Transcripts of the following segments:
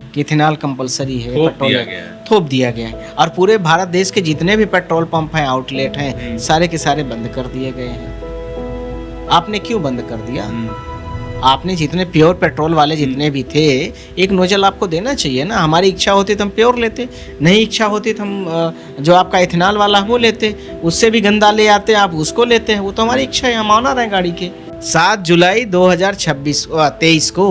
कि ethanol compulsory है, थोप पेट्रोल दिया गया है। थोप दिया गया है। और पूरे भारत देश के जितने भी पेट्रोल पंप हैं, आउटलेट हैं, सारे के सारे बंद कर दिए गए हैं। आपने क्यों बंद कर दिया? आपने जितने प्योर पेट्रोल वाले जितने भी थे, एक नोजल आपको देना चाहिए ना। हमारी इच्छा होती तो हम प्योर लेते, नहीं इच्छा होती तो हम जो आपका इथेनॉल वाला वो लेते, उससे भी गंदा ले आते, आप उसको लेते हैं। वो तो हमारी इच्छा है, हम ऑनर हैं गाड़ी के। 7 जुलाई 2023 को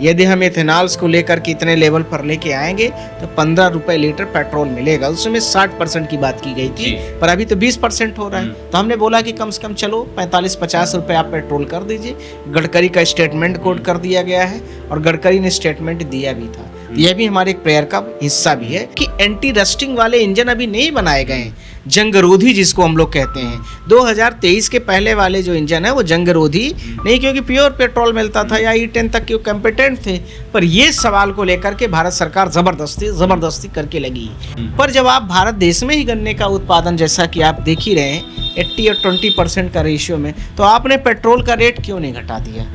यदि हम इथेनॉल्स को लेकर के इतने लेवल पर लेके आएंगे तो 15 रुपए लीटर पेट्रोल मिलेगा। उसमें 60% की बात की गई थी, पर अभी तो 20% हो रहा है। तो हमने बोला कि कम से कम चलो 45-50 रुपए आप पेट्रोल कर दीजिए। गडकरी का स्टेटमेंट कोट कर दिया गया है और गडकरी ने स्टेटमेंट दिया भी था। यह भी हमारे एक प्रेयर का हिस्सा भी है कि एंटी रस्टिंग वाले इंजन अभी नहीं बनाए गए हैं, जंगरोधी जिसको हम लोग कहते हैं। 2023 के पहले वाले जो इंजन है वो जंगरोधी नहीं, क्योंकि प्योर पेट्रोल मिलता था या E10 तक के कंपिटेंट थे। पर ये सवाल को लेकर के भारत सरकार जबरदस्ती करके लगी। पर जब आप भारत देश में ही गन्ने का उत्पादन, जैसा कि आप देख ही रहे हैं 80 और 20% का रेशियो में, तो आपने पेट्रोल का रेट क्यों नहीं घटा दिया?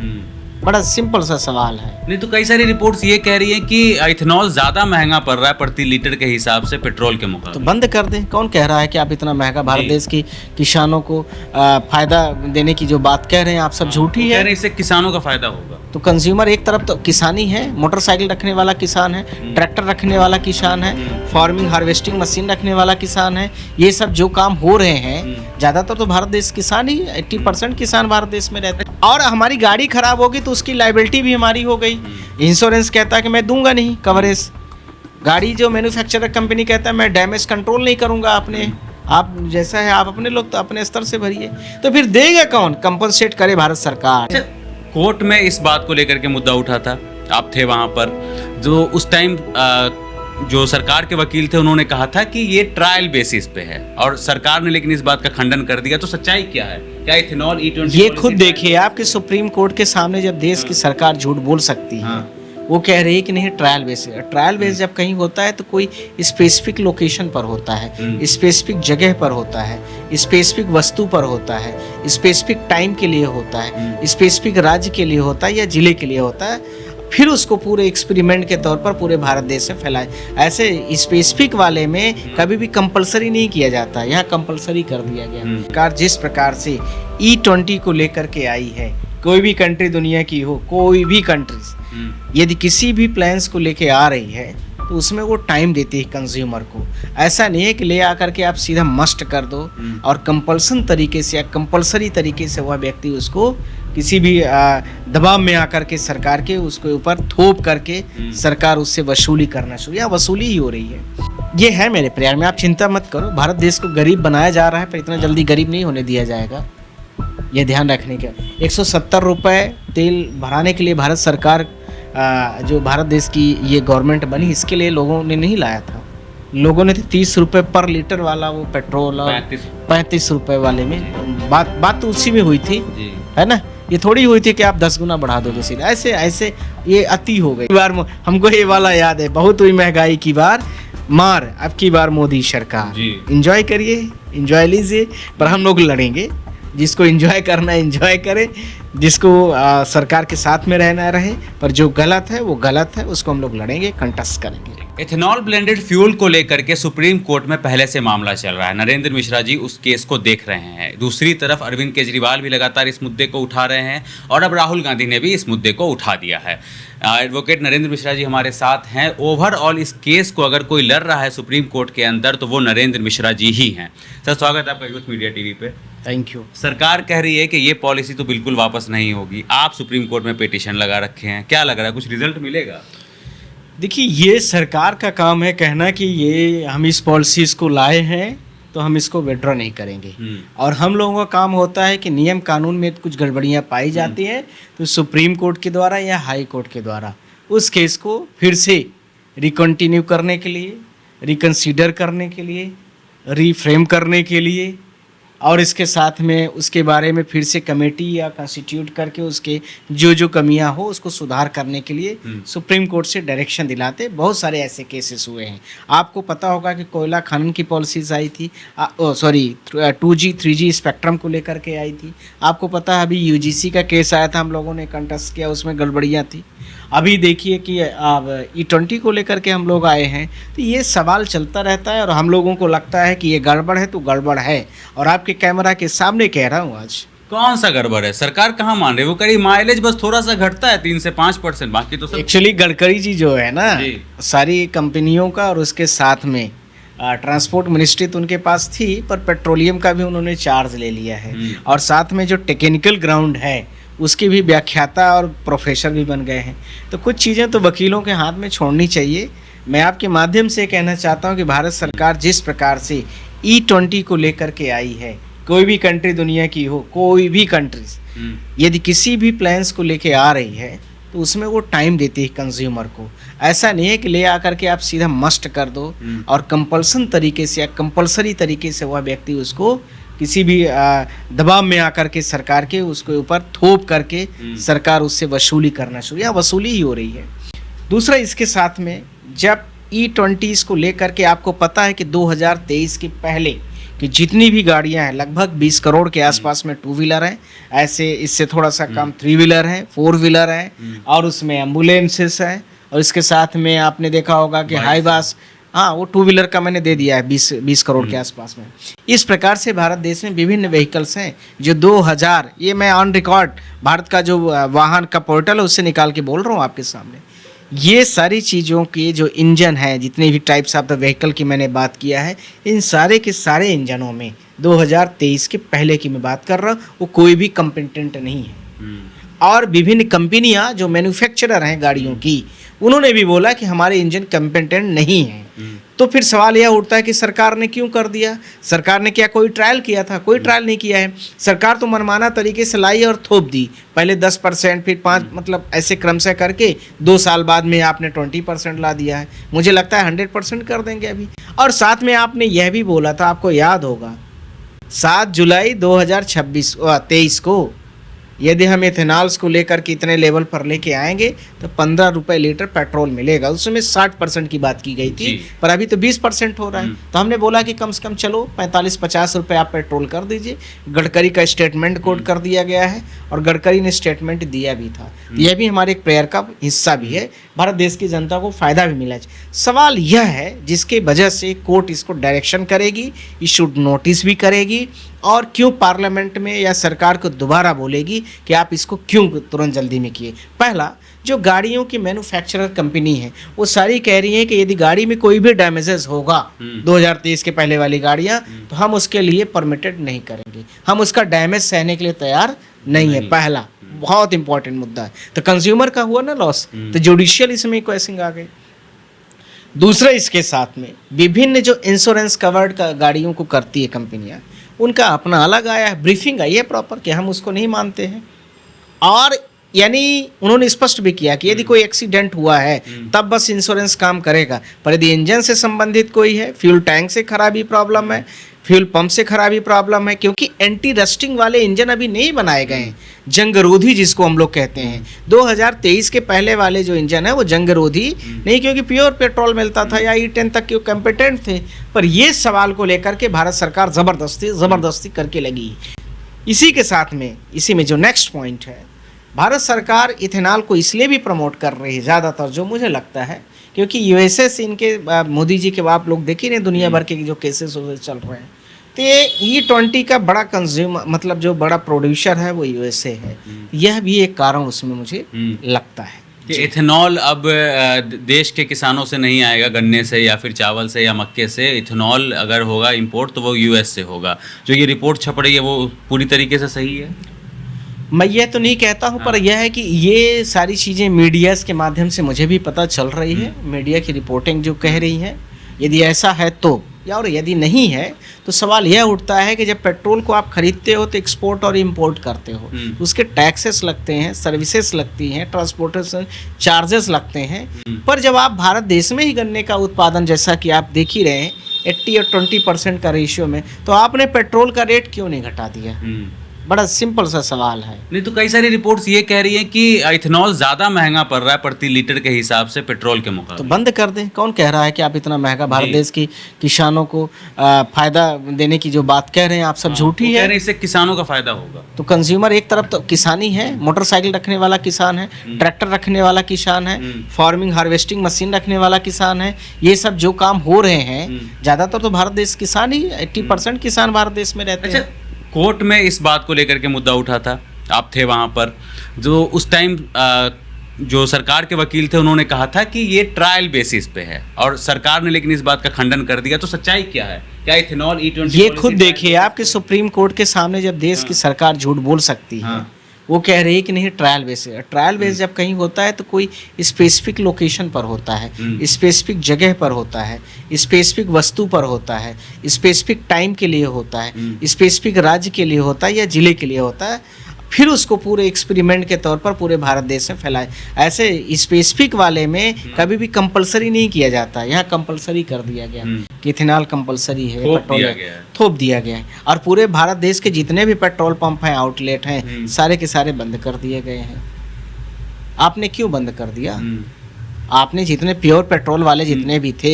बड़ा सिंपल सा सवाल है। नहीं तो कई सारी रिपोर्ट्स ये कह रही हैं कि इथेनॉल ज्यादा महंगा पड़ रहा है प्रति लीटर के हिसाब से पेट्रोल के मुकाबले। तो बंद कर दें। कौन कह रहा है कि आप इतना महंगा? भारत देश की किसानों को फायदा देने की जो बात कह रहे हैं आप सब झूठी कह है। रहे हैं इससे किसानों का फायदा होगा। तो कंज्यूमर एक तरफ तो किसानी है, मोटरसाइकिल रखने वाला किसान है, ट्रैक्टर रखने वाला किसान है, फार्मिंग हार्वेस्टिंग मशीन रखने वाला किसान है। ये सब जो काम हो रहे हैं ज़्यादातर तो भारत देश किसान ही, 80% किसान भारत देश में रहते हैं। और हमारी गाड़ी खराब होगी तो उसकी लाइबिलिटी भी हमारी हो गई। इंश्योरेंस कहता है कि मैं दूंगा नहीं कवरेज। गाड़ी जो मैन्युफैक्चरर कंपनी कहता है मैं डैमेज कंट्रोल नहीं करूंगा। आपने आप जैसा है आप अपने लोग तो अपने स्तर से भरिए। तो फिर देगा कौन? कंपनसेट करे भारत सरकार। कोर्ट में इस बात को लेकर के मुद्दा उठा था, आप थे वहां पर, जो उस टाइम जो सरकार के वकील थे उन्होंने कहा था कि ये ट्रायल बेसिस पे है, और सरकार ने लेकिन इस बात का खंडन कर दिया। तो सच्चाई क्या है? क्या इथेनॉल E20 ये खुद देखिए, आपके सुप्रीम कोर्ट के सामने जब देश की सरकार झूठ बोल सकती है, वो कह रही है कि नहीं ट्रायल बेस है। ट्रायल बेस जब कहीं होता है तो कोई स्पेसिफिक लोकेशन पर होता है, स्पेसिफिक जगह पर होता है, स्पेसिफिक वस्तु पर होता है, स्पेसिफिक टाइम के लिए होता है, स्पेसिफिक राज्य के लिए होता है या जिले के लिए होता है। फिर उसको पूरे एक्सपेरिमेंट के तौर पर पूरे भारत देश में फैलाए। ऐसे स्पेसिफिक वाले में कभी भी कंपलसरी नहीं किया जाता, यहाँ कंपलसरी कर दिया गया। सरकार जिस प्रकार से E20 को लेकर के आई है, कोई भी कंट्री दुनिया की हो, कोई भी कंट्रीज यदि किसी भी प्लान्स को लेके आ रही है तो उसमें वो टाइम देती है कंज्यूमर को। ऐसा नहीं है कि ले आकर के आप सीधा मस्ट कर दो और कंपल्सन तरीके से या कंपलसरी तरीके से वह व्यक्ति उसको किसी भी दबाव में आकर के सरकार के उसके ऊपर थोप करके सरकार उससे वसूली करना शुरू, या वसूली ही हो रही है। ये है मेरे प्यार में, आप चिंता मत करो। भारत देश को गरीब बनाया जा रहा है, पर इतना जल्दी गरीब नहीं होने दिया जाएगा, ये ध्यान रखने का। 170 रुपये तेल भराने के लिए भारत सरकार जो भारत देश की ये गवर्नमेंट बनी, इसके लिए लोगों ने नहीं लाया था। लोगों ने 30 रुपये पर लीटर वाला वो पेट्रोल और 35 रुपये वाले में बात तो उसी में हुई थी, है ना। ये थोड़ी हुई थी कि आप 10 गुना बढ़ा दोगे सीधा। ऐसे ये अति हो गई। बार हमको ये वाला याद है, बहुत हुई महंगाई की बार मार, अब की बार मोदी सरकार। एंजॉय करिए, एंजॉय लीजिए, पर हम लोग लड़ेंगे। जिसको एंजॉय करना एंजॉय करे, जिसको सरकार के साथ में रहना रहे, पर जो गलत है वो गलत है, उसको हम लोग लड़ेंगे, कंटेस्ट करेंगे। इथेनॉल ब्लेंडेड फ्यूल को लेकर के सुप्रीम कोर्ट में पहले से मामला चल रहा है। नरेंद्र मिश्रा जी उस केस को देख रहे हैं। दूसरी तरफ अरविंद केजरीवाल भी लगातार इस मुद्दे को उठा रहे हैं, और अब राहुल गांधी ने भी इस मुद्दे को उठा दिया है। एडवोकेट नरेंद्र मिश्रा जी हमारे साथ हैं। ओवरऑल इस केस को अगर कोई लड़ रहा है सुप्रीम कोर्ट के अंदर तो वो नरेंद्र मिश्रा जी ही हैं। सर, स्वागत है आपका यूथ मीडिया टीवी पे। Thank you. सरकार कह रही है कि ये पॉलिसी तो बिल्कुल वापस नहीं होगी। आप सुप्रीम कोर्ट में पिटीशन लगा रखे हैं, क्या लग रहा है, कुछ रिजल्ट मिलेगा? देखिए, ये सरकार का काम है कहना कि ये हम इस पॉलिसीज़ को लाए हैं तो हम इसको विड्रॉ नहीं करेंगे, और हम लोगों का काम होता है कि नियम कानून में कुछ गड़बड़ियाँ पाई जाती हैं तो सुप्रीम कोर्ट के द्वारा या हाई कोर्ट के द्वारा उस केस को फिर से रिकंटिन्यू करने के लिए, रिकंसीडर करने के लिए, रीफ्रेम करने के लिए, और इसके साथ में उसके बारे में फिर से कमेटी या कॉन्स्टिट्यूट करके उसके जो कमियां हो उसको सुधार करने के लिए सुप्रीम कोर्ट से डायरेक्शन दिलाते। बहुत सारे ऐसे केसेस हुए हैं। आपको पता होगा कि कोयला खनन की पॉलिसीज आई थी, 2G 3G स्पेक्ट्रम को लेकर के आई थी। आपको पता है अभी UGC का केस आया था, हम लोगों ने कंटेस्ट किया, उसमें गड़बड़ियाँ थी। अभी देखिए कि अब E20 को लेकर के हम लोग आए हैं, तो ये सवाल चलता रहता है और हम लोगों को लगता है कि ये गड़बड़ है तो गड़बड़ है, और आपके कैमरा के सामने कह रहा हूँ आज। कौन सा गड़बड़ है? सरकार कहाँ मान रही है? वो कह रही माइलेज बस थोड़ा सा घटता है 3 से 5%, बाकी तो सब एक्चुअली गडकरी जी जो है ना, जी। सारी कंपनियों का और उसके साथ में ट्रांसपोर्ट मिनिस्ट्री तो उनके पास थी, पर पेट्रोलियम का भी उन्होंने चार्ज ले लिया है, और साथ में जो टेक्निकल ग्राउंड है उसके भी व्याख्याता और प्रोफेसर भी बन गए हैं। तो कुछ चीज़ें तो वकीलों के हाथ में छोड़नी चाहिए। मैं आपके माध्यम से कहना चाहता हूं कि भारत सरकार जिस प्रकार से E20 को लेकर के आई है, कोई भी कंट्री दुनिया की हो, कोई भी कंट्रीज यदि किसी भी प्लान्स को लेके आ रही है तो उसमें वो टाइम देती है कंज्यूमर को। ऐसा नहीं है कि ले आकर के आप सीधा मस्ट कर दो और कंपल्सन तरीके से या कंपल्सरी तरीके से वह व्यक्ति उसको किसी भी दबाव में आकर के सरकार के उसके ऊपर थोप करके सरकार उससे वसूली करना शुरू, या वसूली ही हो रही है। दूसरा, इसके साथ में जब E20 को लेकर के आपको पता है कि 2023 के पहले कि जितनी भी गाड़ियां हैं लगभग 20 करोड़ के आसपास में 2 व्हीलर हैं, ऐसे इससे थोड़ा सा कम 3 व्हीलर हैं, 4 व्हीलर हैं, और उसमें एम्बुलेंसेस हैं, और इसके साथ में आपने देखा होगा कि हाई बास, हाँ वो 2 व्हीलर का मैंने दे दिया है 20 करोड़ के आसपास में। इस प्रकार से भारत देश में विभिन्न व्हीकल्स हैं जो 2000, ये मैं ऑन रिकॉर्ड भारत का जो वाहन का पोर्टल है उससे निकाल के बोल रहा हूँ आपके सामने। ये सारी चीज़ों के जो इंजन है, जितने भी टाइप्स ऑफ द व्हीकल की मैंने बात किया है, इन सारे के सारे इंजनों में 2023 के पहले की मैं बात कर रहा हूँ, वो कोई भी कॉम्पिटेंट नहीं है। और विभिन्न कंपनियां जो मैन्युफैक्चरर हैं गाड़ियों की, उन्होंने भी बोला कि हमारे इंजन कॉम्पिटेंट नहीं हैं। तो फिर सवाल यह उठता है कि सरकार ने क्यों कर दिया? सरकार ने क्या कोई ट्रायल किया था? कोई ट्रायल नहीं किया है। सरकार तो मनमाना तरीके से लाई और थोप दी, पहले 10%, फिर 5, मतलब ऐसे क्रमशः करके 2 साल बाद में आपने 20% ला दिया है। मुझे लगता है 100% कर देंगे अभी। और साथ में आपने यह भी बोला था, आपको याद होगा, 7 जुलाई 2023 को यदि हम इथेनॉल्स को लेकर के इतने लेवल पर लेके आएंगे तो 15 रुपये लीटर पेट्रोल मिलेगा। उसमें 60% की बात की गई थी, पर अभी तो 20% हो रहा है। तो हमने बोला कि कम से कम चलो 45-50 रुपये आप पेट्रोल कर दीजिए। गडकरी का स्टेटमेंट कोट कर दिया गया है और गडकरी ने स्टेटमेंट दिया भी था। यह भी हमारे एक प्रेयर का हिस्सा भी है, भारत देश की जनता को फ़ायदा भी मिला। सवाल यह है जिसके वजह से कोर्ट इसको डायरेक्शन करेगी, इशूड नोटिस भी करेगी, और क्यों पार्लियामेंट में या सरकार को दोबारा बोलेगी कि आप इसको क्यों तुरंत जल्दी में किए। पहला, जो गाड़ियों की मैन्युफैक्चरर कंपनी है वो सारी कह रही हैं कि यदि गाड़ी में कोई भी डैमेजेस होगा 2023 के पहले वाली गाड़ियां, तो हम उसके लिए परमिटेड नहीं करेंगे, हम उसका डैमेज सहने के लिए तैयार नहीं है। पहला बहुत इंपॉर्टेंट मुद्दा है। तो कंज्यूमर का हुआ ना लॉस, तो जुडिशियल इसमें क्वेश्चन आ गई। दूसरा, इसके साथ में विभिन्न जो इंश्योरेंस कवर्ड का गाड़ियों को करती है कंपनियां, उनका अपना अलग आया है, ब्रीफिंग आई है प्रॉपर कि हम उसको नहीं मानते हैं। और यानी उन्होंने स्पष्ट भी किया कि यदि कोई एक्सीडेंट हुआ है तब बस इंश्योरेंस काम करेगा, पर यदि इंजन से संबंधित कोई है, फ्यूल टैंक से खराबी प्रॉब्लम है, फ्यूल पंप से खराबी प्रॉब्लम है, क्योंकि एंटी रस्टिंग वाले इंजन अभी नहीं बनाए गए हैं, जंगरोधी जिसको हम लोग कहते हैं। 2023 के पहले वाले जो इंजन है वो जंगरोधी नहीं, क्योंकि प्योर पेट्रोल मिलता था या E10 तक के कॉम्पिटेंट थे। पर ये सवाल को लेकर के भारत सरकार ज़बरदस्ती करके लगी। इसी के साथ में, इसी में जो नेक्स्ट पॉइंट है, भारत सरकार इथेनॉल को इसलिए भी प्रमोट कर रही है ज़्यादातर, जो मुझे लगता है, क्योंकि USA से इनके मोदी जी के आप लोग देख ही नहीं दुनिया भर के जो केसेस चल रहे हैं। तो ये E20 का बड़ा कंज्यूमर, मतलब जो बड़ा प्रोड्यूसर है वो USA है। यह भी एक कारण उसमें मुझे लगता है कि इथेनॉल अब देश के किसानों से नहीं आएगा, गन्ने से या फिर चावल से या मक्के से। इथेनॉल अगर होगा इंपोर्ट तो वो US से होगा। जो ये रिपोर्ट छप रही है वो पूरी तरीके से सही है? मैं ये तो नहीं कहता हूँ, पर यह है कि ये सारी चीज़ें मीडिया के माध्यम से मुझे भी पता चल रही है। मीडिया की रिपोर्टिंग जो कह रही है, यदि ऐसा है तो, या और यदि नहीं है तो सवाल यह उठता है कि जब पेट्रोल को आप खरीदते हो तो एक्सपोर्ट और इंपोर्ट करते हो, उसके टैक्सेस लगते हैं, सर्विसेज लगती हैं, ट्रांसपोर्टेशन चार्जेस लगते हैं। पर जब आप भारत देश में ही गन्ने का उत्पादन, जैसा कि आप देख ही रहे हैं 80 और 20% का रेशियो में, तो आपने पेट्रोल का रेट क्यों नहीं घटा दिया? बड़ा सिंपल सा सवाल है। नहीं तो कई सारी रिपोर्ट्स ये कह रही हैं कि इथेनॉल ज़्यादा महंगा पड़ रहा है प्रति लीटर के हिसाब से पेट्रोल के तो मुकाबले। बंद कर दें। कौन कह रहा है कि आप इतना महंगा, भारत जी। देश की किसानों को फायदा देने की जो बात कह रहे हैं आप सब झूठी वो कह है। रहे हैं इससे किसानों का फायदा होगा। तो कंज्यूमर एक तरफ तो किसानी है, मोटरसाइकिल रखने वाला किसान है, ट्रैक्टर रखने वाला किसान है, फार्मिंग हार्वेस्टिंग मशीन रखने वाला किसान है। ये सब जो काम हो रहे हैं ज़्यादातर तो भारत देश किसान ही, 80% किसान भारत देश में रहते अच्छा, हैं। कोर्ट में इस बात को लेकर के मुद्दा उठा था, आप थे वहाँ पर, जो उस टाइम जो सरकार के वकील थे उन्होंने कहा था कि ये ट्रायल बेसिस पे है, और सरकार ने लेकिन इस बात का खंडन कर दिया। तो सच्चाई क्या है? क्या इथेनॉल E20 ये खुद देखिए आपके सुप्रीम कोर्ट के सामने जब देश की सरकार झूठ बोल सकती है, वो कह रही है कि नहीं ट्रायल बेस है। ट्रायल बेस जब कहीं होता है तो कोई स्पेसिफिक लोकेशन पर होता है, स्पेसिफिक जगह पर होता है, स्पेसिफिक वस्तु पर होता है, स्पेसिफिक टाइम के लिए होता है, स्पेसिफिक राज्य के लिए होता है या जिले के लिए होता है, फिर उसको पूरे एक्सपेरिमेंट के तौर पर पूरे भारत देश में फैलाए। ऐसे स्पेसिफिक वाले में कभी भी कंपलसरी नहीं किया जाता, यहाँ कंपलसरी कर दिया गया कि इथेनॉल कंपलसरी है, थोप पेट्रोल दिया है, गया है। थोप दिया गया है। और पूरे भारत देश के जितने भी पेट्रोल पंप हैं, आउटलेट हैं, सारे के सारे बंद कर दिए गए हैं। आपने क्यों बंद कर दिया? आपने जितने प्योर पेट्रोल वाले जितने भी थे,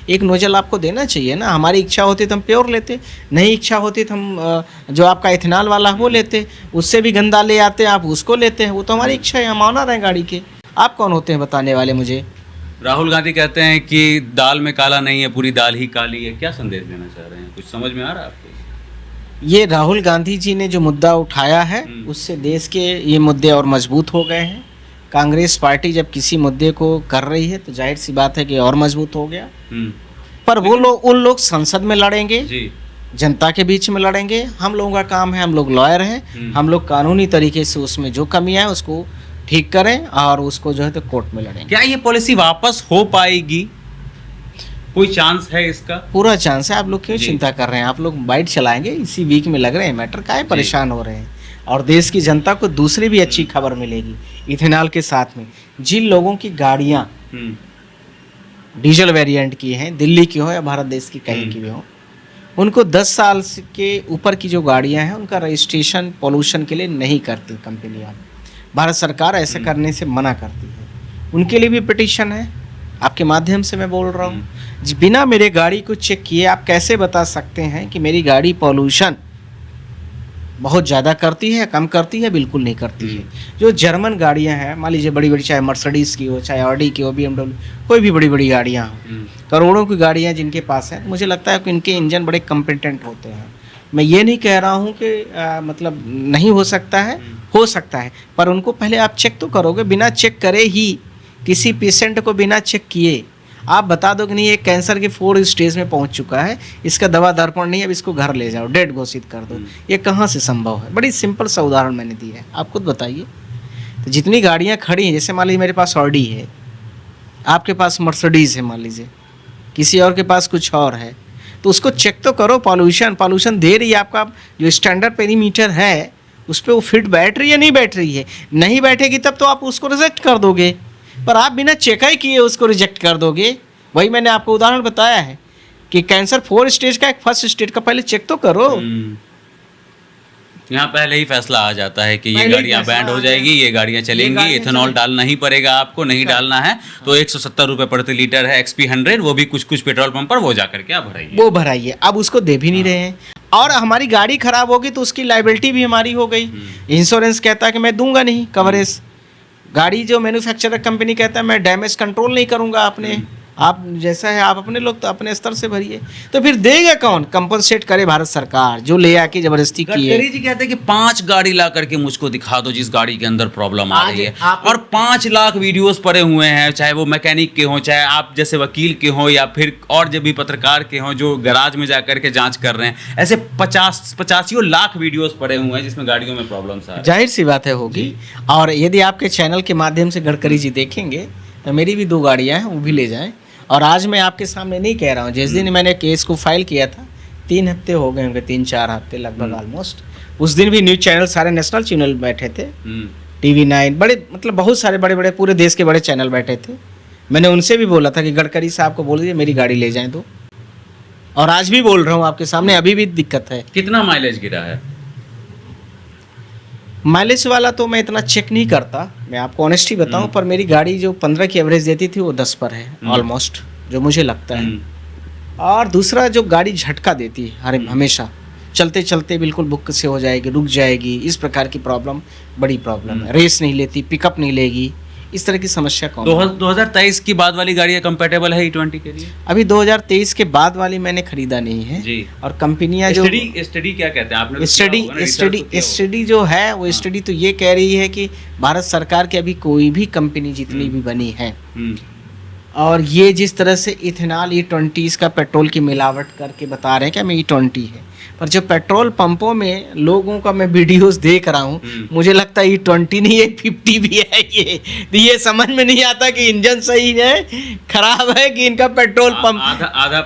एक नोजल आपको देना चाहिए ना। हमारी इच्छा होती तो हम प्योर लेते, नहीं इच्छा होती तो हम जो आपका इथेनॉल वाला है वो लेते, उससे भी गंदा ले आते आप उसको लेते हैं। वो तो हमारी इच्छा है, हम ऑनर हैं गाड़ी के। आप कौन होते हैं बताने वाले मुझे? राहुल गांधी कहते हैं कि दाल में काला नहीं है, पूरी दाल ही काली है। क्या संदेश देना चाह रहे हैं? कुछ समझ में आ रहा है आपको? ये राहुल गांधी जी ने जो मुद्दा उठाया है उससे देश के ये मुद्दे और मजबूत हो गए हैं। कांग्रेस पार्टी जब किसी मुद्दे को कर रही है तो जाहिर सी बात है कि और मजबूत हो गया। पर वो लोग, उन लोग संसद में लड़ेंगे जी, जनता के बीच में लड़ेंगे। हम लोगों का काम है, हम लोग लॉयर हैं, हम लोग कानूनी तरीके से उसमें जो कमियां है उसको ठीक करें और उसको जो है तो कोर्ट में लड़ेंगे। क्या ये पॉलिसी वापस हो पाएगी? कोई चांस है इसका? पूरा चांस है। आप लोग क्यों जी। चिंता कर रहे हैं? आप लोग बाइट चलाएंगे, इसी वीक में लग रहे हैं मैटर, काहे परेशान हो रहे हैं? और देश की जनता को दूसरी भी अच्छी खबर मिलेगी इथेनॉल के साथ में। जिन लोगों की गाड़ियां डीजल वेरिएंट की हैं, दिल्ली की हो या भारत देश की कहीं की भी हो, उनको 10 साल के ऊपर की जो गाड़ियां हैं उनका रजिस्ट्रेशन पोल्यूशन के लिए नहीं करती कंपनियां। भारत सरकार ऐसा करने से मना करती है। उनके लिए भी पिटीशन है, आपके माध्यम से मैं बोल रहा हूँ। बिना मेरे गाड़ी को चेक किए आप कैसे बता सकते हैं कि मेरी गाड़ी पोल्यूशन बहुत ज़्यादा करती है, कम करती है? बिल्कुल नहीं करती है। जो जर्मन गाड़ियां हैं, मान लीजिए बड़ी बड़ी, चाहे मर्सिडीज़ की हो, चाहे ऑडी की हो, BMW, कोई भी बड़ी बड़ी गाड़ियां हो, करोड़ों की गाड़ियां जिनके पास हैं, मुझे लगता है कि इनके इंजन बड़े कॉम्पिटेंट होते हैं। मैं ये नहीं कह रहा हूँ कि मतलब नहीं हो सकता है, हो सकता है, पर उनको पहले आप चेक तो करोगे। बिना चेक करे ही किसी पेशेंट को बिना चेक किए आप बता दो कि नहीं ये कैंसर के 4 स्टेज में पहुंच चुका है, इसका दवा दर्पण नहीं है, अब इसको घर ले जाओ, डेड घोषित कर दो। ये कहाँ से संभव है? बड़ी सिंपल सा उदाहरण मैंने दिया है, आप खुद बताइए। तो जितनी गाड़ियाँ खड़ी हैं, जैसे मान लीजिए मेरे पास ऑडी है, आपके पास मर्सिडीज़ है, मान लीजिए किसी और के पास कुछ और है, तो उसको चेक तो करो। पॉल्यूशन दे रही है, आपका जो स्टैंडर्ड पेरीमीटर है उस पर वो फिट बैठ रही है, नहीं बैठ रही है? नहीं बैठेगी तब तो आप उसको रिजेक्ट कर दोगे, पर आप बिना चेक ही किए उसको रिजेक्ट कर दोगे। वही मैंने आपको उदाहरण बताया है कि कैंसर 4 स्टेज का, एक फर्स्ट स्टेज का, पहले चेक तो करो। यहाँ पहले ही फैसला आ जाता है कि ये पहले ही गाड़ियाँ फैसला बैंड हो आ जाएगी, ये गाड़ियाँ चलेंगी, गाड़ियाँ इथेनॉल चलेंगी। डालना ही पड़ेगा आपको, नहीं डालना है तो 170 रुपये प्रति लीटर है XP 100, वो भी कुछ कुछ पेट्रोल पंप पर, वो जाकर के आप भराइए। वो भराइए, अब उसको दे भी नहीं रहे हैं। और हमारी गाड़ी खराब होगी तो उसकी लाइबिलिटी भी हमारी हो गई। इंश्योरेंस कहता है कि मैं दूंगा नहीं कवरेज। गाड़ी जो मैन्युफैक्चरर कंपनी कहता है मैं डैमेज कंट्रोल नहीं करूंगा, आपने आप जैसा है आप अपने लोग तो अपने स्तर से भरिए। तो फिर देगा कौन? कंपनसेट करे भारत सरकार, जो ले आके जबरदस्ती की है। गडकरी जी कहते हैं कि 5 गाड़ी ला करके मुझको दिखा दो जिस गाड़ी के अंदर प्रॉब्लम आ रही है, और 5 लाख वीडियोस पड़े हुए हैं, चाहे वो मैकेनिक के हों, चाहे आप जैसे वकील के हों, या फिर और जब भी पत्रकार के हों जो गैराज में जा करके जांच कर रहे हैं। ऐसे 85 लाख वीडियोस पड़े हुए हैं जिसमें गाड़ियों में प्रॉब्लम्स आ रही है। जाहिर सी बात है होगी। और यदि आपके चैनल के माध्यम से गडकरी जी देखेंगे तो मेरी भी 2 गाड़ियाँ हैं, वो भी ले जाएं। और आज मैं आपके सामने नहीं कह रहा हूँ, जिस दिन मैंने केस को फाइल किया था 3 हफ्ते हो गए होंगे, 3-4 हफ्ते लगभग ऑलमोस्ट। उस दिन भी न्यूज़ चैनल, सारे नेशनल चैनल बैठे थे, TV9, बड़े मतलब बहुत सारे बड़े बड़े पूरे देश के बड़े चैनल बैठे थे। मैंने उनसे भी बोला था कि गडकरी साहब को बोल दीजिए मेरी गाड़ी ले जाएं तो। और आज भी बोल रहा हूँ आपके सामने, अभी भी दिक्कत है। कितना माइलेज गिरा है? माइलेज वाला तो मैं इतना चेक नहीं करता, मैं आपको ऑनेस्टली बताऊं, पर मेरी गाड़ी जो 15 की एवरेज देती थी वो 10 पर है ऑलमोस्ट, जो मुझे लगता है। और दूसरा जो गाड़ी झटका देती है हमेशा, चलते चलते बिल्कुल बुक से हो जाएगी, रुक जाएगी, इस प्रकार की प्रॉब्लम बड़ी प्रॉब्लम है। रेस नहीं लेती, पिकअप नहीं लेगी, इस तरह की समस्या कौन। 2023 की बाद वाली गाड़ी कंपेटेबल है E20 के लिए? अभी 2023 के बाद वाली मैंने खरीदा नहीं है जी। और कंपनियां जो स्टडी क्या कहते हैं आपने? स्टडी जो है वो स्टडी तो ये कह रही है कि भारत सरकार की अभी कोई भी कंपनी जितनी भी बनी है और ये जिस तरह से इथेनॉल E20 का पेट्रोल की मिलावट करके बता रहे हैं कि हमें E20 है, पर जो पेट्रोल पंपों में लोगों का मैं वीडियोस देख रहा हूँ, मुझे लगता है E20 नहीं है, 50 भी है। ये समझ में नहीं आता कि इंजन सही है, खराब है, कि इनका पेट्रोल पंप आधा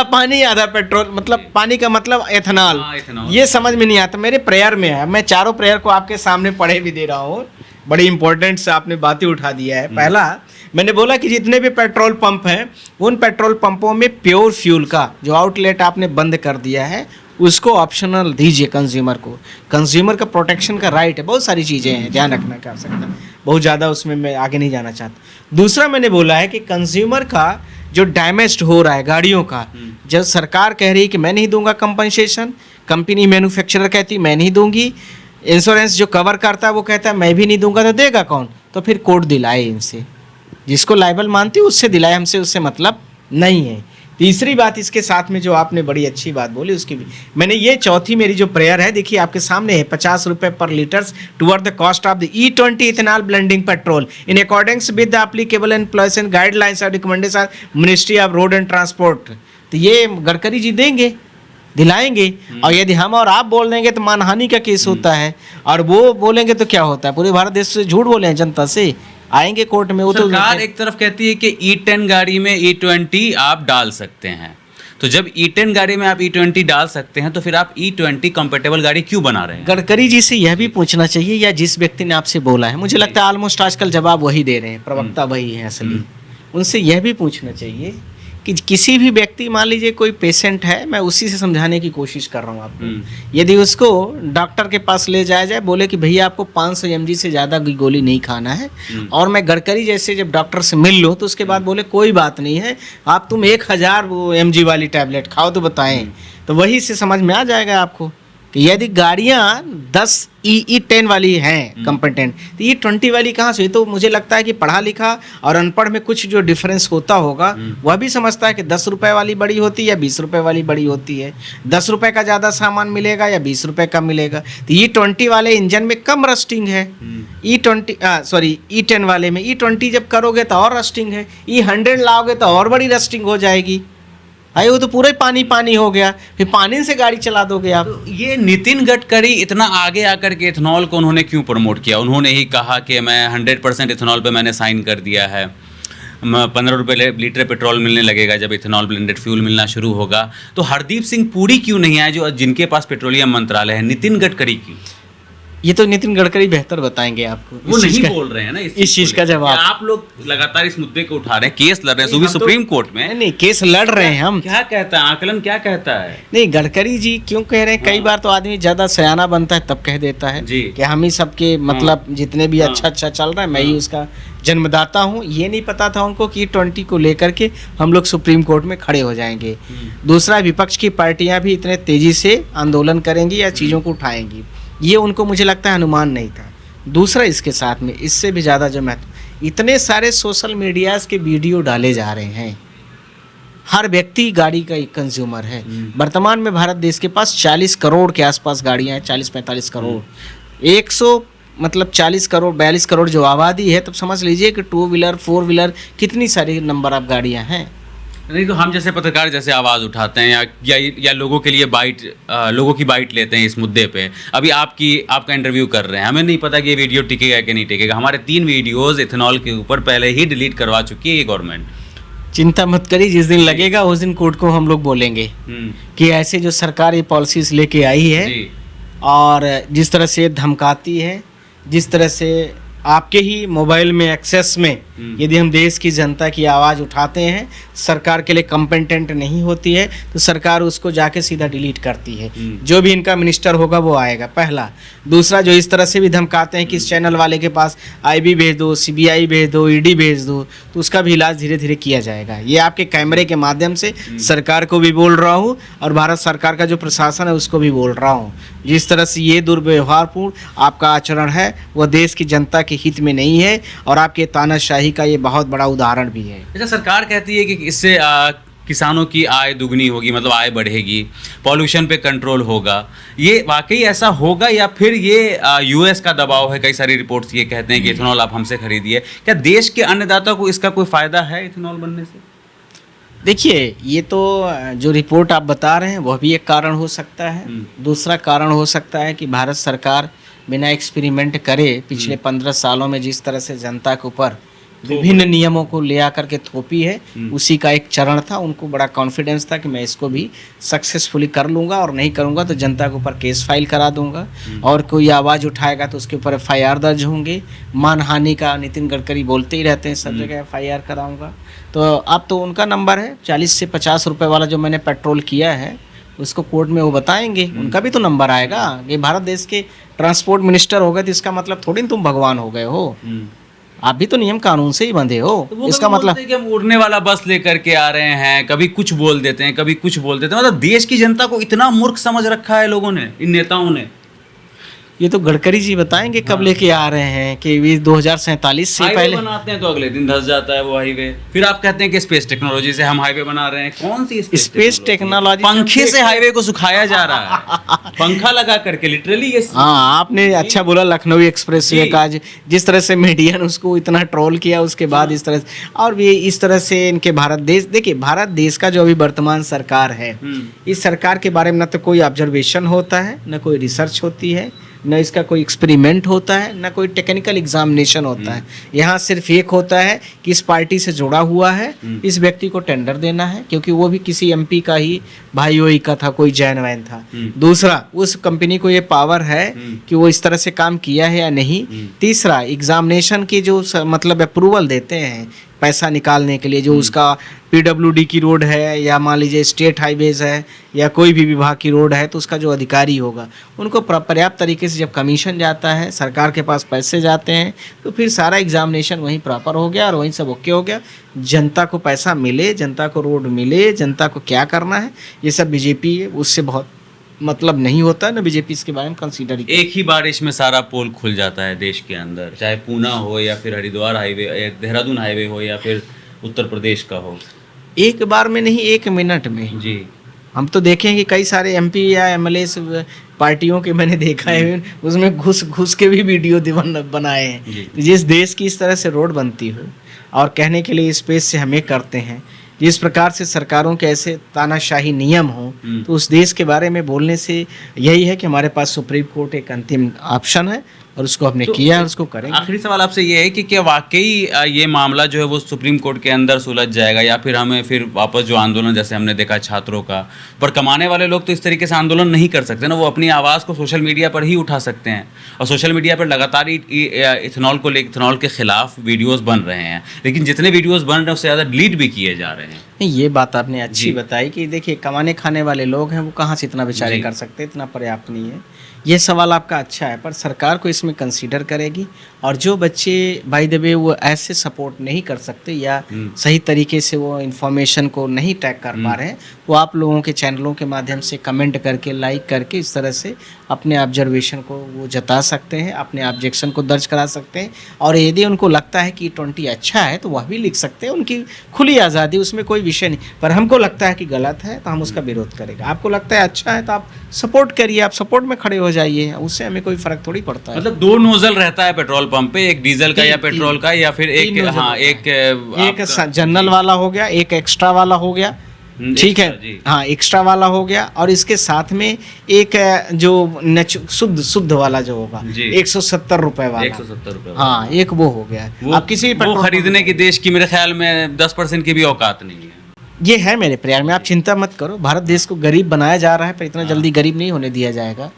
पानी आधा पेट्रोल, मतलब पानी का मतलब एथेनॉल, एथेनॉल। ये समझ में नहीं आता। मेरे प्रेयर में है, मैं चारों प्रेयर को आपके सामने पढ़े भी दे रहा हूँ, बड़ी इंपॉर्टेंट से आपने बातें उठा दिया है। पहला मैंने बोला कि जितने भी पेट्रोल पंप हैं उन पेट्रोल पंपों में प्योर फ्यूल का जो आउटलेट आपने बंद कर दिया है उसको ऑप्शनल दीजिए कंज्यूमर को। कंज्यूमर का प्रोटेक्शन का राइट है, बहुत सारी चीज़ें हैं, ध्यान रखना कर सकता, बहुत ज़्यादा उसमें मैं आगे नहीं जाना चाहता। दूसरा मैंने बोला है कि कंज्यूमर का जो डैमेज हो रहा है गाड़ियों का, जब सरकार कह रही है कि मैं नहीं दूंगा कंपनसेशन, कंपनी मैन्युफैक्चरर कहती मैं नहीं दूंगी, इंश्योरेंस जो कवर करता है वो कहता है मैं भी नहीं दूंगा, तो देगा कौन? तो फिर कोर्ट दिलाए इनसे, जिसको लायबल मानती है उससे दिलाए, हमसे उससे मतलब नहीं है। तीसरी बात इसके साथ में जो आपने बड़ी अच्छी बात बोली उसकी भी मैंने ये चौथी मेरी जो प्रेयर है, देखिए आपके सामने है, 50 रुपये पर litre toward the cost of the E20 ethanol blending petrol in accordings with the applicable employment guidelines और recommendation ministry of road and transport. तो ये गडकरी जी देंगे, दिलाएंगे। और यदि हम और आप बोल देंगे तो मानहानि का केस होता है, और वो बोलेंगे तो क्या होता है, पूरे भारत देश से झूठ बोले हैं जनता से, आएंगे कोर्ट में। वो तो सरकार एक तरफ कहती है कि E10 गाड़ी में E20 आप डाल सकते हैं, तो जब E10 गाड़ी में आप E20 डाल सकते हैं तो फिर आप E20 कंपेटेबल गाड़ी क्यों बना रहे हैं? गडकरी जी से यह भी पूछना चाहिए, या जिस व्यक्ति ने आपसे बोला है, मुझे लगता है ऑलमोस्ट आजकल जवाब वही दे रहे हैं, प्रवक्ता वही है असली, उनसे यह भी पूछना चाहिए कि किसी भी व्यक्ति, मान लीजिए कोई पेशेंट है, मैं उसी से समझाने की कोशिश कर रहा हूँ आपको, यदि उसको डॉक्टर के पास ले जाया जाए, बोले कि भैया आपको 500 mg से ज़्यादा गोली नहीं खाना है, और मैं गडकरी जैसे जब डॉक्टर से मिल लूँ तो उसके बाद बोले कोई बात नहीं है, आप तुम 1000 mg वाली टैबलेट खाओ, तो बताएं, तो वही से समझ में आ जाएगा आपको कि यदि गाड़ियाँ 10 E10 वाली हैं कंपेटेंट, तो E20 वाली कहाँ से? तो मुझे लगता है कि पढ़ा लिखा और अनपढ़ में कुछ जो डिफरेंस होता होगा, वह भी समझता है कि 10 रुपये वाली बड़ी होती है या 20 रुपये वाली बड़ी होती है, 10 रुपये का ज़्यादा सामान मिलेगा या 20 रुपये का मिलेगा। तो E20 वाले इंजन में कम रस्टिंग है, E10 वाले में E20 जब करोगे तो और रस्टिंग है, E100 लाओगे तो और बड़ी रस्टिंग हो जाएगी। भाई वो तो पूरा ही पानी हो गया, फिर पानी से गाड़ी चला दोगे आप। तो ये नितिन गडकरी इतना आगे आकर के इथेनॉल को उन्होंने क्यों प्रमोट किया? उन्होंने ही कहा कि मैं 100% इथेनॉल पे मैंने साइन कर दिया है, 15 रुपये लीटर पेट्रोल मिलने लगेगा जब इथेनॉल ब्लेंडेड फ्यूल मिलना शुरू होगा। तो हरदीप सिंह पुरी क्यों नहीं आए, जो जिनके पास पेट्रोलियम मंत्रालय है? नितिन गडकरी क्यों? ये तो नितिन गडकरी बेहतर बताएंगे आपको, वो नहीं बोल रहे हैं ना इस चीज का जवाब। आप लोग लगातार इस मुद्दे को उठा रहे हैं, केस लड़ रहे हैं सुप्रीम कोर्ट में। नहीं, केस लड़ रहे हैं हम। क्या कहता है आकलन, क्या कहता है? नहीं, गडकरी जी क्यों कह रहे हैं, कई बार तो आदमी ज्यादा सयाना बनता है तब कह देता है कि हम ही सबके मतलब जितने भी अच्छा चल रहा है मैं ही उसका जन्मदाता हूँ। ये नहीं पता था उनको कि E20 को लेकर के हम लोग सुप्रीम कोर्ट में खड़े हो जाएंगे। दूसरा, विपक्ष की पार्टियां भी इतने तेजी से आंदोलन करेंगी या चीज़ों को उठाएंगी, ये उनको मुझे लगता है अनुमान नहीं था। दूसरा, इसके साथ में इससे भी ज़्यादा जो महत्व, इतने सारे सोशल मीडियाज के वीडियो डाले जा रहे हैं, हर व्यक्ति गाड़ी का एक कंज्यूमर है। वर्तमान में भारत देश के पास 40 करोड़ के आसपास गाड़ियाँ हैं, 40-45 करोड़, 40 करोड़ 42 करोड़ जो आबादी है, तब समझ लीजिए कि 2 व्हीलर 4 व्हीलर कितनी सारी नंबर ऑफ गाड़ियाँ हैं। नहीं तो हम जैसे पत्रकार जैसे आवाज़ उठाते हैं या लोगों के लिए लोगों की बाइट लेते हैं इस मुद्दे पे। अभी आपका इंटरव्यू कर रहे हैं, हमें नहीं पता कि ये वीडियो टिकेगा कि नहीं टिकेगा। हमारे 3 वीडियोस इथेनॉल के ऊपर पहले ही डिलीट करवा चुकी है ये गवर्नमेंट। चिंता मत करिए, जिस दिन लगेगा उस दिन कोर्ट को हम लोग बोलेंगे कि ऐसे जो सरकार ये पॉलिसीज लेके आई है और जिस तरह से धमकाती है, जिस तरह से आपके ही मोबाइल में एक्सेस में यदि हम देश की जनता की आवाज़ उठाते हैं, सरकार के लिए कम्पेटेंट नहीं होती है, तो सरकार उसको जाके सीधा डिलीट करती है। जो भी इनका मिनिस्टर होगा वो आएगा, पहला। दूसरा, जो इस तरह से भी धमकाते हैं कि इस चैनल वाले के पास IB भेज दो, CBI भेज दो, ED भेज दो, तो उसका भी इलाज धीरे धीरे किया जाएगा। ये आपके कैमरे के माध्यम से सरकार को भी बोल रहा हूँ और भारत सरकार का जो प्रशासन है उसको भी बोल रहा हूँ। जिस तरह से ये दुर्व्यवहारपूर्ण आपका आचरण है वह देश की जनता के हित में नहीं है और आपके तानाशाही का ये बहुत बड़ा उदाहरण भी है। अच्छा, सरकार कहती है कि इससे किसानों की आय दुगनी होगी, मतलब आय बढ़ेगी, पॉल्यूशन पे कंट्रोल होगा। ये वाकई ऐसा होगा या फिर ये US का दबाव है? कई सारी रिपोर्ट्स ये कहते हैं कि इथेनॉल आप हमसे खरीदिए। क्या देश के अन्नदाता को इसका कोई फ़ायदा है इथेनॉल बनने से? देखिए, ये तो जो रिपोर्ट आप बता रहे हैं वह भी एक कारण हो सकता है। दूसरा कारण हो सकता है कि भारत सरकार बिना एक्सपेरिमेंट करे पिछले 15 सालों में जिस तरह से जनता के ऊपर विभिन्न नियमों को ले आकर के थोपी है, उसी का एक चरण था। उनको बड़ा कॉन्फिडेंस था कि मैं इसको भी सक्सेसफुली कर लूँगा और नहीं करूँगा तो जनता के ऊपर केस फाइल करा दूँगा और कोई आवाज़ उठाएगा तो उसके ऊपर FIR दर्ज होंगे। मानहानि का नितिन गडकरी बोलते ही रहते हैं, सब जगह FIR कराऊँगा। तो अब तो उनका नंबर है 40 से 50 रुपये वाला जो मैंने पेट्रोल किया है उसको कोर्ट में वो बताएंगे, उनका भी तो नंबर आएगा। ये भारत देश के ट्रांसपोर्ट मिनिस्टर हो गए तो इसका मतलब थोड़ी तुम भगवान हो गए हो, आप भी तो नियम कानून से ही बंधे हो। तो इसका मतलब कि हम उड़ने वाला बस लेकर के आ रहे हैं, कभी कुछ बोल देते हैं, कभी कुछ बोल देते हैं। मतलब देश की जनता को इतना मूर्ख समझ रखा है लोगों ने, इन नेताओं ने। ये तो गडकरी जी बताएंगे कब लेके आ रहे हैं कि ये 2047 से हाईवे पहले बनाते हैं तो अगले दिन धंस जाता है वो हाईवे। फिर आप कहते हैं कि स्पेस टेक्नोलॉजी से हम हाईवे बना रहे हैं। कौन सी स्पेस टेक्नोलॉजी? पंखे से हाईवे को सुखाया जा रहा है, पंखा लगा करके, लिटरली ये। हाँ, आपने अच्छा बोला, लखनऊ एक्सप्रेस वे का जिस तरह से मीडिया ने उसको इतना ट्रोल किया, उसके बाद इस तरह से और भी इस तरह से इनके भारत देश, देखिए भारत देश का जो अभी वर्तमान सरकार है, इस सरकार के बारे में न तो कोई ऑब्जर्वेशन होता है, न कोई रिसर्च होती है, न इसका कोई एक्सपेरिमेंट होता है, न कोई टेक्निकल एग्जामिनेशन होता है। यहाँ सिर्फ एक होता है कि इस पार्टी से जुड़ा हुआ है, इस व्यक्ति को टेंडर देना है, क्योंकि वो भी किसी MP का ही भाई वही का था, कोई जैन वैन था। दूसरा, उस कंपनी को ये पावर है कि वो इस तरह से काम किया है या नहीं। तीसरा, एग्जामिनेशन की जो मतलब अप्रूवल देते हैं पैसा निकालने के लिए, जो उसका PWD की रोड है या मान लीजिए स्टेट हाईवेज है या कोई भी विभाग की रोड है, तो उसका जो अधिकारी होगा उनको पर्याप्त तरीके से जब कमीशन जाता है, सरकार के पास पैसे जाते हैं, तो फिर सारा एग्जामिनेशन वहीं प्रॉपर हो गया और वहीं सब ओके हो गया। जनता को पैसा मिले, जनता को रोड मिले, जनता को क्या करना है, ये सब BJP उससे बहुत मतलब नहीं होता है ना। BJP इसके बारे में कंसीडर एक ही बारिश में सारा पोल खुल जाता है देश के अंदर, चाहे पूना हो या फिर हरिद्वार हाईवे, देहरादून हाईवे हो या फिर उत्तर प्रदेश का हो। एक बार में नहीं, 1 मिनट में जी। हम तो देखें कि कई सारे MP या MLA पार्टियों के मैंने देखा है, उसमें घुस के भी वीडियो बनाए हैं। जिस देश की इस तरह से रोड बनती हो और कहने के लिए स्पेस से हमें करते हैं, जिस प्रकार से सरकारों के ऐसे तानाशाही नियम हो, तो उस देश के बारे में बोलने से यही है कि हमारे पास सुप्रीम कोर्ट एक अंतिम ऑप्शन है और उसको हमने किया और उसको करेंगे। आखिरी सवाल आपसे ये है कि क्या वाकई ये मामला जो है वो सुप्रीम कोर्ट के अंदर सुलझ जाएगा या फिर हमें फिर वापस जो आंदोलन जैसे हमने देखा छात्रों का, पर कमाने वाले लोग तो इस तरीके से आंदोलन नहीं कर सकते ना, वो अपनी आवाज़ को सोशल मीडिया पर ही उठा सकते हैं और सोशल मीडिया पर लगातार इथेनॉल के खिलाफ वीडियोज़ बन रहे हैं, लेकिन जितने वीडियोज़ बन रहे हैं उससे ज़्यादा डिलीट भी किए जा रहे हैं। नहीं, ये बात आपने अच्छी बताई कि देखिए कमाने खाने वाले लोग हैं वो कहाँ से इतना बेचारे कर सकते हैं, इतना पर्याप्त नहीं है। ये सवाल आपका अच्छा है, पर सरकार को इसमें कंसीडर करेगी और जो बच्चे बाय द वे वो ऐसे सपोर्ट नहीं कर सकते या सही तरीके से वो इन्फॉर्मेशन को नहीं टैग कर पा रहे हैं, वो आप लोगों के चैनलों के माध्यम से कमेंट करके, लाइक करके इस तरह से अपने ऑब्जर्वेशन को वो जता सकते हैं, अपने ऑब्जेक्शन को दर्ज करा सकते हैं। और यदि उनको लगता है कि E20 अच्छा है तो वह भी लिख सकते हैं, उनकी खुली आज़ादी, उसमें कोई विषय नहीं। पर हमको लगता है कि गलत है तो हम उसका विरोध करेंगे। आपको लगता है अच्छा है तो आप सपोर्ट करिए, आप सपोर्ट में खड़े हो जाइए, उससे हमें कोई फर्क थोड़ी पड़ता है। मतलब 2 नोजल रहता है पेट्रोल पंप पे, एक डीजल का या पेट्रोल का, या फिर एक जनरल वाला हो गया, एक एक्स्ट्रा वाला हो गया, ठीक है, हाँ एक्स्ट्रा वाला हो गया, और इसके साथ में एक जो शुद्ध वाला जो होगा 170 रुपए वाला, 170 रुपए, हाँ एक वो हो गया। आप किसी वो खरीदने की देश की मेरे ख्याल में 10% की भी औकात नहीं है। ये है मेरे प्यार में, आप चिंता मत करो। भारत देश को गरीब बनाया जा रहा है, पर इतना जल्दी गरीब नहीं होने दिया जाएगा,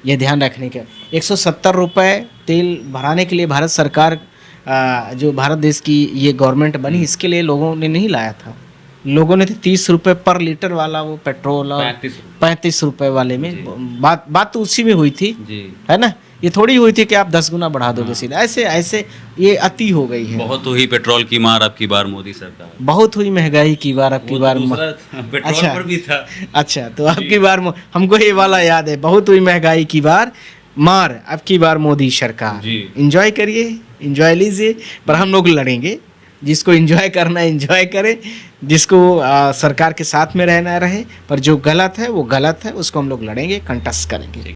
ये ध्यान रखने का। 170 रुपये तेल भराने के लिए भारत सरकार जो भारत देश की ये गवर्नमेंट बनी इसके लिए लोगों ने नहीं लाया था। लोगों ने 30 रुपए पर लीटर वाला वो पेट्रोल और 35 रुपए वाले में बात तो उसी में हुई थी, जी है ना। ये थोड़ी हुई थी कि आप 10 गुना बढ़ा दोगे सीधा, ऐसे ऐसे ये अति हो गई है। बहुत हुई पेट्रोल की मार अब की बार मोदी सरकार, बहुत हुई महंगाई की बार, अब की बार पेट्रोल अच्छा। पर भी था। अच्छा, तो अब की बार हमको ये वाला याद है, बहुत हुई महंगाई की बार मार, अब की बार मोदी सरकार। जी। एंजॉय करिए, एंजॉय लीजिए, पर हम लोग लड़ेंगे। जिसको एंजॉय करना है एंजॉय करे, जिसको सरकार के साथ में रहना रहे, पर जो गलत है वो गलत है, उसको हम लोग लड़ेंगे, कंटेस्ट करेंगे।